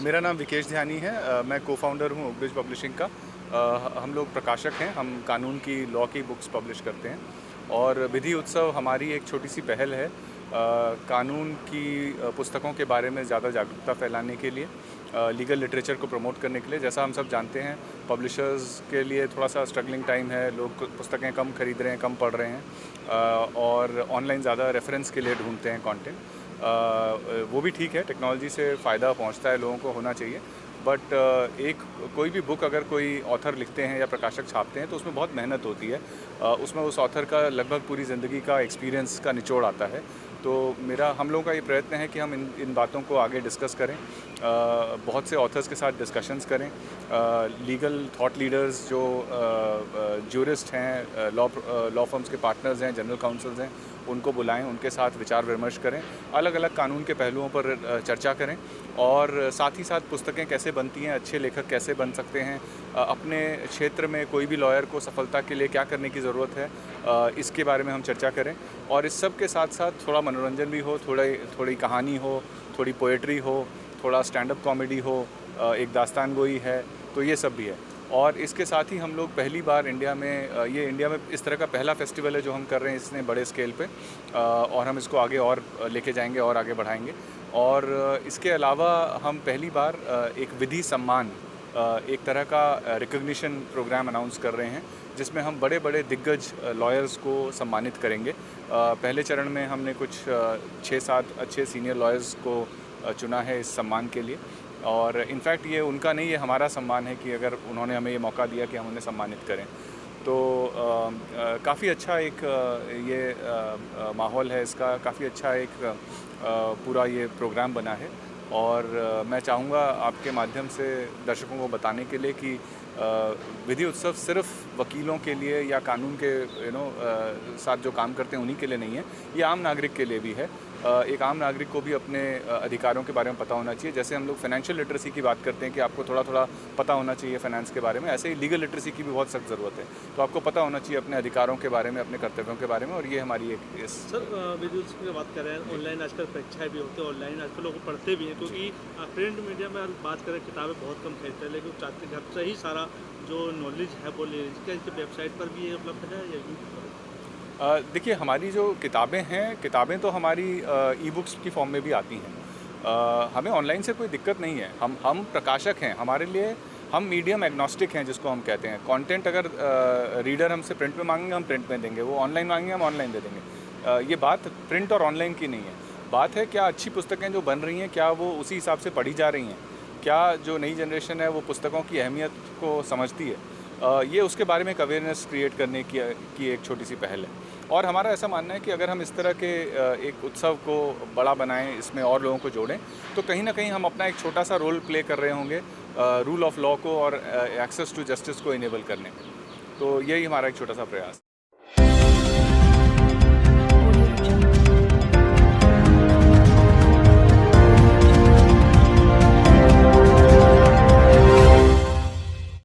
मेरा नाम विकेश ध्यानी है। मैं को-फाउंडर हूँ ओकब्रिज पब्लिशिंग का। हम लोग प्रकाशक हैं, हम कानून की लॉ की बुक्स पब्लिश करते हैं और विधि उत्सव हमारी एक छोटी सी पहल है कानून की पुस्तकों के बारे में ज़्यादा जागरूकता फैलाने के लिए, लीगल लिटरेचर को प्रमोट करने के लिए। जैसा हम सब जानते हैं, पब्लिशर्स के लिए थोड़ा सा स्ट्रगलिंग टाइम है, लोग पुस्तकें कम खरीद रहे हैं, कम पढ़ रहे हैं और ऑनलाइन ज़्यादा रेफरेंस के लिए ढूंढते हैं कंटेंट। वो भी ठीक है, टेक्नोलॉजी से फ़ायदा पहुंचता है, लोगों को होना चाहिए। बट एक कोई भी बुक अगर कोई ऑथर लिखते हैं या प्रकाशक छापते हैं तो उसमें बहुत मेहनत होती है। उसमें उस ऑथर का लगभग पूरी ज़िंदगी का एक्सपीरियंस का निचोड़ आता है। तो हम लोगों का ये प्रयत्न है कि हम इन बातों को आगे डिस्कस करें, बहुत से ऑथर्स के साथ डिस्कशंस करें, लीगल थॉट लीडर्स जो ज्यूरिस्ट हैं, लॉ फर्म्स के पार्टनर्स हैं, जनरल काउंसल्स हैं, उनको बुलाएं, उनके साथ विचार विमर्श करें, अलग अलग कानून के पहलुओं पर चर्चा करें और साथ ही साथ पुस्तकें कैसे बनती हैं, अच्छे लेखक कैसे बन सकते हैं, अपने क्षेत्र में कोई भी लॉयर को सफलता के लिए क्या करने की ज़रूरत है, इसके बारे में हम चर्चा करें। और इस सब के साथ साथ थोड़ा मनोरंजन भी हो, थोड़ी कहानी हो, थोड़ी पोएट्री हो, थोड़ा स्टैंड अप कॉमेडी हो, एक दास्तान गोई है, तो ये सब भी है। और इसके साथ ही हम लोग पहली बार इंडिया में इस तरह का पहला फेस्टिवल है जो हम कर रहे हैं इसने बड़े स्केल पे, और हम इसको आगे और लेके जाएंगे और आगे बढ़ाएंगे। और इसके अलावा हम पहली बार एक विधि सम्मान, एक तरह का रिकग्निशन प्रोग्राम अनाउंस कर रहे हैं जिसमें हम बड़े बड़े दिग्गज लॉयर्स को सम्मानित करेंगे। पहले चरण में हमने कुछ 6-7 अच्छे सीनियर लॉयर्स को चुना है इस सम्मान के लिए, और इनफैक्ट ये उनका नहीं, ये हमारा सम्मान है कि अगर उन्होंने हमें ये मौका दिया कि हम उन्हें सम्मानित करें। तो काफ़ी अच्छा एक ये माहौल है इसका, काफ़ी अच्छा एक पूरा ये प्रोग्राम बना है। और मैं चाहूँगा आपके माध्यम से दर्शकों को बताने के लिए कि विधि उत्सव सिर्फ वकीलों के लिए या कानून के साथ जो काम करते हैं उन्हीं के लिए नहीं है, ये आम नागरिक के लिए भी है। एक आम नागरिक को भी अपने अधिकारों के बारे में पता होना चाहिए। जैसे हम लोग फाइनेंशियल लिटरेसी की बात करते हैं कि आपको थोड़ा थोड़ा पता होना चाहिए फाइनेंस के बारे में, ऐसे ही लीगल लिटरेसी की भी बहुत सख्त ज़रूरत है। तो आपको पता होना चाहिए अपने अधिकारों के बारे में, अपने कर्तव्यों के बारे में, और ये हमारी एक सर विधि उत्सव की बात कर रहे हैं, ऑनलाइन आजकल परीक्षाएं भी होती हैं, ऑनलाइन आजकल लोग पढ़ते भी हैं, क्योंकि प्रिंट मीडिया में बात करें किताबें बहुत कम खरीदते हैं, लेकिन चाहते घर से ही सारा जो नॉलेज है वो ले लीजिए। क्या इसके वेबसाइट पर भी ये उपलब्ध है या यूट्यूब पर? देखिए, हमारी जो किताबें हैं, किताबें तो हमारी ई बुक्स की फॉर्म में भी आती हैं। हमें ऑनलाइन से कोई दिक्कत नहीं है। हम प्रकाशक हैं, हमारे लिए हम मीडियम एग्नोस्टिक हैं जिसको हम कहते हैं। कंटेंट अगर रीडर हमसे प्रिंट में मांगेंगे हम प्रिंट में देंगे, वो ऑनलाइन मांगेंगे हम ऑनलाइन दे देंगे। ये बात प्रिंट और ऑनलाइन की नहीं है, बात है क्या अच्छी पुस्तकें जो बन रही हैं क्या वो उसी हिसाब से पढ़ी जा रही हैं, क्या जो नई जनरेशन है वो पुस्तकों की अहमियत को समझती है। ये उसके बारे में एक अवेयरनेस क्रिएट करने की एक छोटी सी पहल है। और हमारा ऐसा मानना है कि अगर हम इस तरह के एक उत्सव को बड़ा बनाएं, इसमें और लोगों को जोड़ें, तो कहीं ना कहीं हम अपना एक छोटा सा रोल प्ले कर रहे होंगे रूल ऑफ लॉ को और एक्सेस टू जस्टिस को इनेबल करने में। तो यही हमारा एक छोटा सा प्रयास है।